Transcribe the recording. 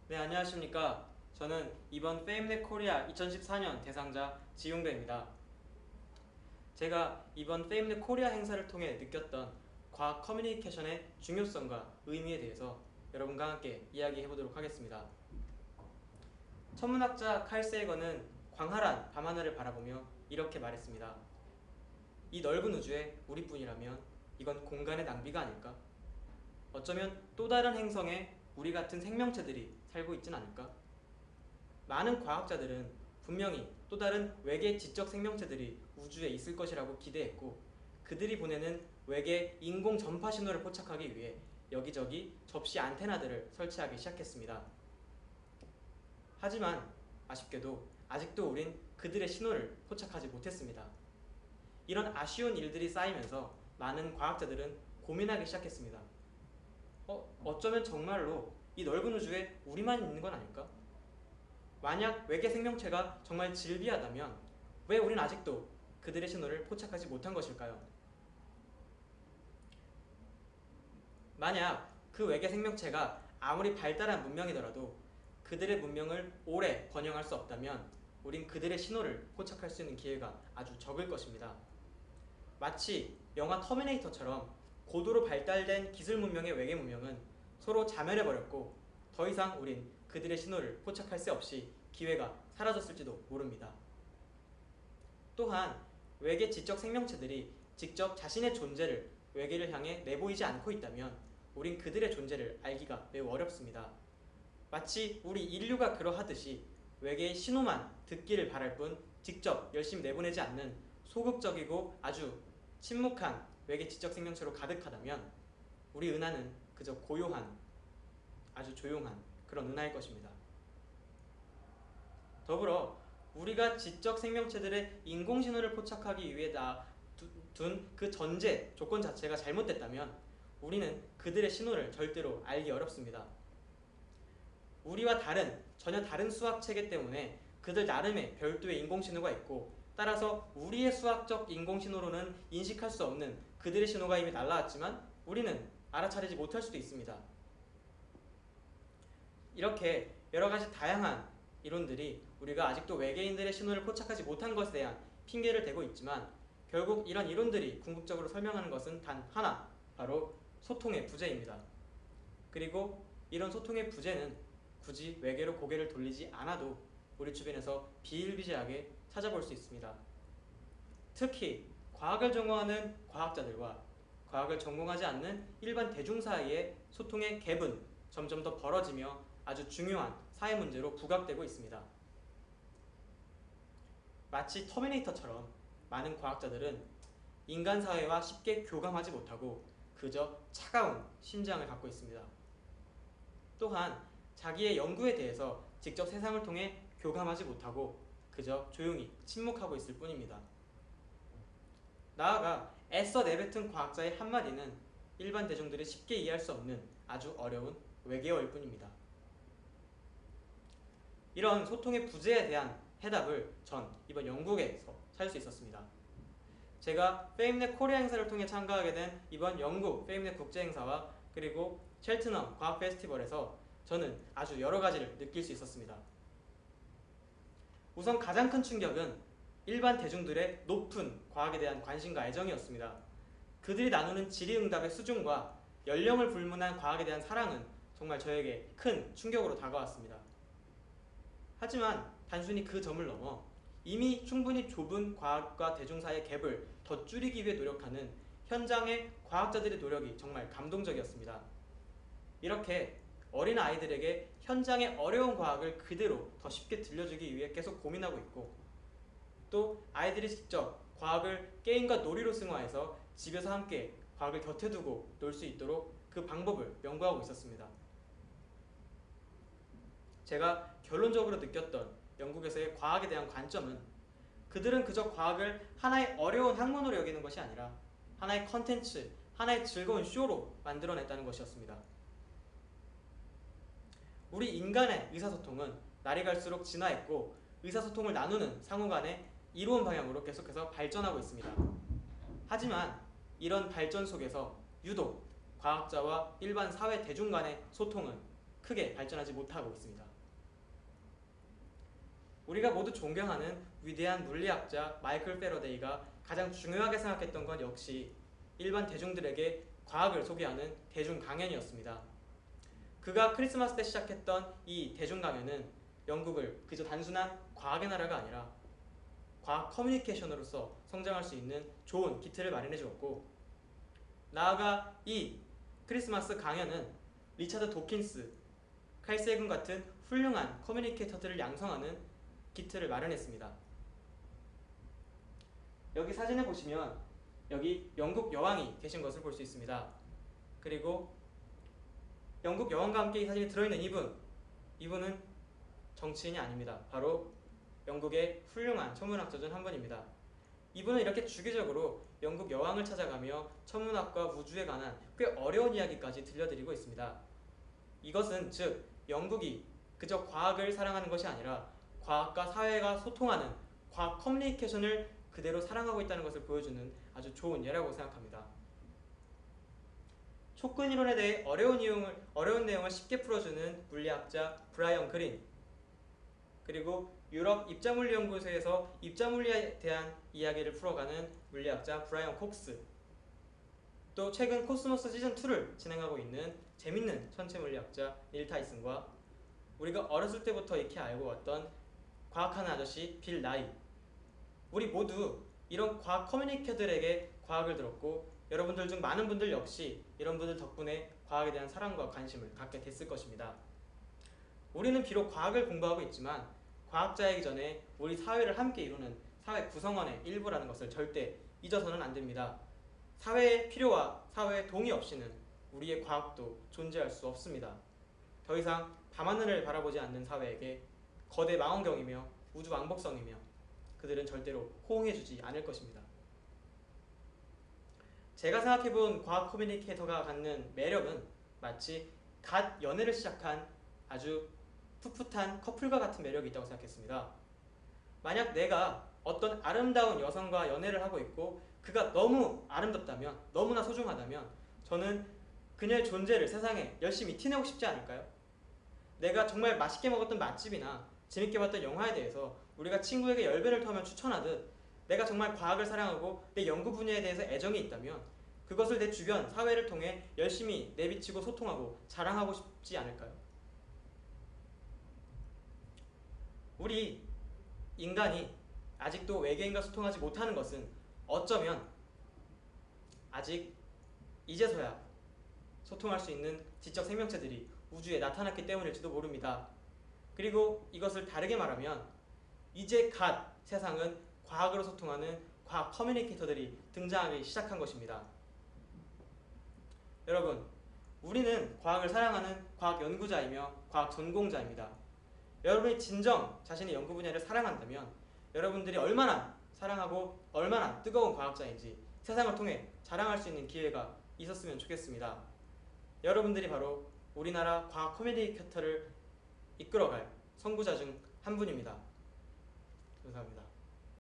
네, 안녕하십니까. 저는 이번 페임넷 코리아 2014년 대상자 지용배입니다. 제가 이번 페임넷 코리아 행사를 통해 느꼈던 과학 커뮤니케이션의 중요성과 의미에 대해서 여러분과 함께 이야기해 보도록 하겠습니다. 천문학자 칼 세이건은 광활한 밤하늘을 바라보며 이렇게 말했습니다. 이 넓은 우주에 우리뿐이라면 이건 공간의 낭비가 아닐까? 어쩌면 또 다른 행성에 우리 같은 생명체들이 살고 있진 않을까? 많은 과학자들은 분명히 또 다른 외계 지적 생명체들이 우주에 있을 것이라고 기대했고, 그들이 보내는 외계 인공 전파 신호를 포착하기 위해 여기저기 접시 안테나들을 설치하기 시작했습니다. 하지만 아쉽게도 아직도 우린 그들의 신호를 포착하지 못했습니다. 이런 아쉬운 일들이 쌓이면서 많은 과학자들은 고민하기 시작했습니다. 어쩌면 정말로 이 넓은 우주에 우리만 있는 건 아닐까? 만약 외계 생명체가 정말 질비하다면 왜 우린 아직도 그들의 신호를 포착하지 못한 것일까요? 만약 그 외계 생명체가 아무리 발달한 문명이더라도 그들의 문명을 오래 번영할 수 없다면 우린 그들의 신호를 포착할 수 있는 기회가 아주 적을 것입니다. 마치 영화 터미네이터처럼 고도로 발달된 기술 문명의 외계 문명은 서로 자멸해버렸고 더 이상 우린 그들의 신호를 포착할 새 없이 기회가 사라졌을지도 모릅니다. 또한 외계 지적 생명체들이 직접 자신의 존재를 외계를 향해 내보이지 않고 있다면 우린 그들의 존재를 알기가 매우 어렵습니다. 마치 우리 인류가 그러하듯이 외계의 신호만 듣기를 바랄 뿐 직접 열심히 내보내지 않는 소극적이고 아주 침묵한 외계 지적 생명체로 가득하다면 우리 은하는 그저 고요한, 아주 조용한 그런 은하일 것입니다. 더불어 우리가 지적 생명체들의 인공신호를 포착하기 위해 둔 그 전제 조건 자체가 잘못됐다면 우리는 그들의 신호를 절대로 알기 어렵습니다. 우리와 전혀 다른 수학 체계 때문에 그들 나름의 별도의 인공신호가 있고, 따라서 우리의 수학적 인공신호로는 인식할 수 없는 그들의 신호가 이미 날라왔지만 우리는 알아차리지 못할 수도 있습니다. 이렇게 여러가지 다양한 이론들이 우리가 아직도 외계인들의 신호를 포착하지 못한 것에 대한 핑계를 대고 있지만, 결국 이런 이론들이 궁극적으로 설명하는 것은 단 하나, 바로 소통의 부재입니다. 그리고 이런 소통의 부재는 굳이 외계로 고개를 돌리지 않아도 우리 주변에서 비일비재하게 찾아볼 수 있습니다. 특히 과학을 전공하는 과학자들과 과학을 전공하지 않는 일반 대중 사이의 소통의 갭은 점점 더 벌어지며 아주 중요한 사회 문제로 부각되고 있습니다. 마치 터미네이터처럼 많은 과학자들은 인간 사회와 쉽게 교감하지 못하고 그저 차가운 심장을 갖고 있습니다. 또한 자기의 연구에 대해서 직접 세상을 통해 교감하지 못하고 그저 조용히 침묵하고 있을 뿐입니다. 나아가 애써 내뱉은 과학자의 한마디는 일반 대중들이 쉽게 이해할 수 없는 아주 어려운 외계어일 뿐입니다. 이런 소통의 부재에 대한 해답을 전 이번 영국에서 찾을 수 있었습니다. 제가 페임넷 코리아 행사를 통해 참가하게 된 이번 영국 페임넷 국제 행사와 그리고 첼트넘 과학 페스티벌에서 저는 아주 여러 가지를 느낄 수 있었습니다. 우선 가장 큰 충격은 일반 대중들의 높은 과학에 대한 관심과 애정이었습니다. 그들이 나누는 질의응답의 수준과 연령을 불문한 과학에 대한 사랑은 정말 저에게 큰 충격으로 다가왔습니다. 하지만 단순히 그 점을 넘어 이미 충분히 좁은 과학과 대중 사이의 갭을 더 줄이기 위해 노력하는 현장의 과학자들의 노력이 정말 감동적이었습니다. 이렇게 어린 아이들에게 현장의 어려운 과학을 그대로 더 쉽게 들려주기 위해 계속 고민하고 있고, 또 아이들이 직접 과학을 게임과 놀이로 승화해서 집에서 함께 과학을 곁에 두고 놀 수 있도록 그 방법을 연구하고 있었습니다. 제가 결론적으로 느꼈던 영국에서의 과학에 대한 관점은 그들은 그저 과학을 하나의 어려운 학문으로 여기는 것이 아니라 하나의 컨텐츠, 하나의 즐거운 쇼로 만들어냈다는 것이었습니다. 우리 인간의 의사소통은 날이 갈수록 진화했고 의사소통을 나누는 상호 간의 이로운 방향으로 계속해서 발전하고 있습니다. 하지만 이런 발전 속에서 유독 과학자와 일반 사회 대중 간의 소통은 크게 발전하지 못하고 있습니다. 우리가 모두 존경하는 위대한 물리학자 마이클 패러데이가 가장 중요하게 생각했던 건 역시 일반 대중들에게 과학을 소개하는 대중 강연이었습니다. 그가 크리스마스 때 시작했던 이 대중 강연은 영국을 그저 단순한 과학의 나라가 아니라 과학 커뮤니케이션으로서 성장할 수 있는 좋은 기틀을 마련해 주었고, 나아가 이 크리스마스 강연은 리차드 도킨스, 칼 세군 같은 훌륭한 커뮤니케이터들을 양성하는 기틀을 마련했습니다. 여기 사진을 보시면 여기 영국 여왕이 계신 것을 볼 수 있습니다. 그리고 영국 여왕과 함께 이 사진에 들어있는 이분은 정치인이 아닙니다. 바로 영국의 훌륭한 천문학자 중 한 분입니다. 이분은 이렇게 주기적으로 영국 여왕을 찾아가며 천문학과 우주에 관한 꽤 어려운 이야기까지 들려드리고 있습니다. 이것은 즉 영국이 그저 과학을 사랑하는 것이 아니라 과학과 사회가 소통하는 과학 커뮤니케이션을 그대로 사랑하고 있다는 것을 보여주는 아주 좋은 예라고 생각합니다. 촉근 이론에 대해 어려운 내용을 쉽게 풀어주는 물리학자 브라이언 그린, 그리고 유럽 입자물리연구소에서 입자물리에 대한 이야기를 풀어가는 물리학자 브라이언 콕스, 또 최근 코스모스 시즌2를 진행하고 있는 재밌는 천체물리학자 닐 타이슨과 우리가 어렸을 때부터 익히 알고 왔던 과학하는 아저씨 빌 나이, 우리 모두 이런 과학 커뮤니케이터들에게 과학을 들었고, 여러분들 중 많은 분들 역시 이런 분들 덕분에 과학에 대한 사랑과 관심을 갖게 됐을 것입니다. 우리는 비록 과학을 공부하고 있지만 과학자이기 전에 우리 사회를 함께 이루는 사회 구성원의 일부라는 것을 절대 잊어서는 안 됩니다. 사회의 필요와 사회의 동의 없이는 우리의 과학도 존재할 수 없습니다. 더 이상 밤하늘을 바라보지 않는 사회에게 거대 망원경이며 우주 왕복성이며 그들은 절대로 호응해주지 않을 것입니다. 제가 생각해본 과학 커뮤니케이터가 갖는 매력은 마치 갓 연애를 시작한 아주 풋풋한 커플과 같은 매력이 있다고 생각했습니다. 만약 내가 어떤 아름다운 여성과 연애를 하고 있고 그가 너무 아름답다면, 너무나 소중하다면 저는 그녀의 존재를 세상에 열심히 티내고 싶지 않을까요? 내가 정말 맛있게 먹었던 맛집이나 재밌게 봤던 영화에 대해서 우리가 친구에게 열변을 토하며 추천하듯, 내가 정말 과학을 사랑하고 내 연구 분야에 대해서 애정이 있다면 그것을 내 주변 사회를 통해 열심히 내비치고 소통하고 자랑하고 싶지 않을까요? 우리 인간이 아직도 외계인과 소통하지 못하는 것은 어쩌면 아직 이제서야 소통할 수 있는 지적 생명체들이 우주에 나타났기 때문일지도 모릅니다. 그리고 이것을 다르게 말하면 이제 갓 세상은 과학으로 소통하는 과학 커뮤니케이터들이 등장하기 시작한 것입니다. 여러분, 우리는 과학을 사랑하는 과학 연구자이며 과학 전공자입니다. 여러분이 진정 자신의 연구 분야를 사랑한다면 여러분들이 얼마나 사랑하고 얼마나 뜨거운 과학자인지 세상을 통해 자랑할 수 있는 기회가 있었으면 좋겠습니다. 여러분들이 바로 우리나라 과학 커뮤니케이터를 이끌어갈 선구자 중 한 분입니다. 감사합니다.